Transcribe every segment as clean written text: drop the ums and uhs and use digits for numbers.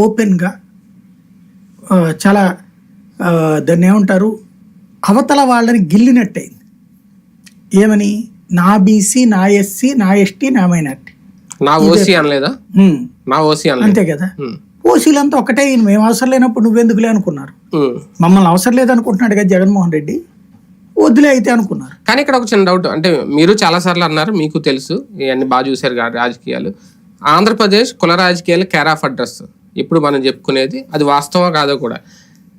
ఓపెన్గా చాలా దాన్ని ఏమంటారు, అవతల వాళ్ళని గిల్లినట్టయింది. ఏమని, నా బీసీ, నా ఎస్సీ, నా ఎస్టీ, నా మైనార్టీ, నా ఓసీ అనలేదా? నా ఓసీ అనలేదు. అంతే కదా. ఓసీలంతా ఒకటే, మేము అవసరం లేనప్పుడు నువ్వెందుకులే అనుకున్నారు. మమ్మల్ని అవసరం లేదనుకుంటున్నాడు కదా జగన్మోహన్ రెడ్డి, వద్దులే అయితే అనుకున్నారు. కానీ ఇక్కడ ఒక చిన్న డౌట్, అంటే మీరు చాలా సార్లు అన్నారు, మీకు తెలుసు, ఇవన్నీ బాగా చూశారు రాజకీయాలు. ఆంధ్రప్రదేశ్ కుల రాజకీయాలు కేర్ ఆఫ్ అడ్రస్ ఇప్పుడు మనం చెప్పుకునేది, అది వాస్తవం కాదో కూడా.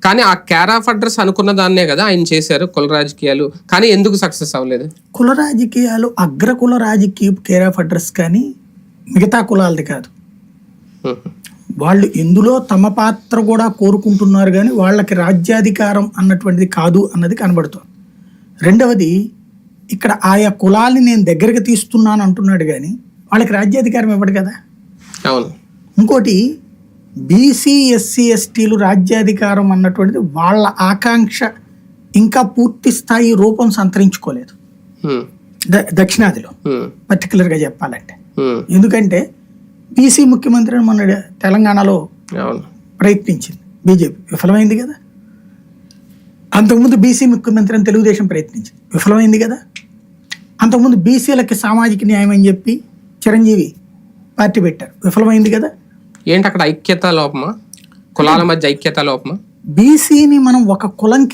కానీ ఆ కేర్ ఆఫ్ అడ్రస్ అనుకున్న దాన్నే కదా ఆయన చేశారు కుల రాజకీయాలు. కానీ ఎందుకు సక్సెస్ అవ్వలేదు? కుల రాజకీయాలు అగ్రకుల రాజకీయ కేర్ ఆఫ్ అడ్రస్, కానీ మిగతా కులాలది కాదు. వాళ్ళు ఇందులో తమ పాత్ర కూడా కోరుకుంటున్నారు, కానీ వాళ్ళకి రాజ్యాధికారం అన్నటువంటిది కాదు అన్నది కనబడుతుంది. రెండవది, ఇక్కడ ఆయా కులాల్ని నేను దగ్గరికి తీస్తున్నాను అంటున్నాడు, కానీ వాళ్ళకి రాజ్యాధికారం ఇవ్వడు కదా. అవును. ఇంకోటి, బీసీ, ఎస్సీ, ఎస్టీలు రాజ్యాధికారం అన్నటువంటిది వాళ్ళ ఆకాంక్ష ఇంకా పూర్తి స్థాయి రూపం సంతరించుకోలేదు దక్షిణాదిలో, పర్టికులర్గా చెప్పాలంటే. ఎందుకంటే బీసీ ముఖ్యమంత్రి మొన్న తెలంగాణలో ప్రయత్నించింది బీజేపీ, విఫలమైంది కదా. అంతకుముందు బీసీ ముఖ్యమంత్రి అని తెలుగుదేశం ప్రయత్నించింది, విఫలమైంది కదా. అంతకుముందు బీసీలకి సామాజిక న్యాయం అని చెప్పి చిరంజీవి పార్టీ పెట్టారు, విఫలమైంది కదా. ఏంటి అక్కడ ఐక్యత లోపమా? కులాల మధ్య ఐక్యత లోపమా? బీసీని మనం ఒక కులంకి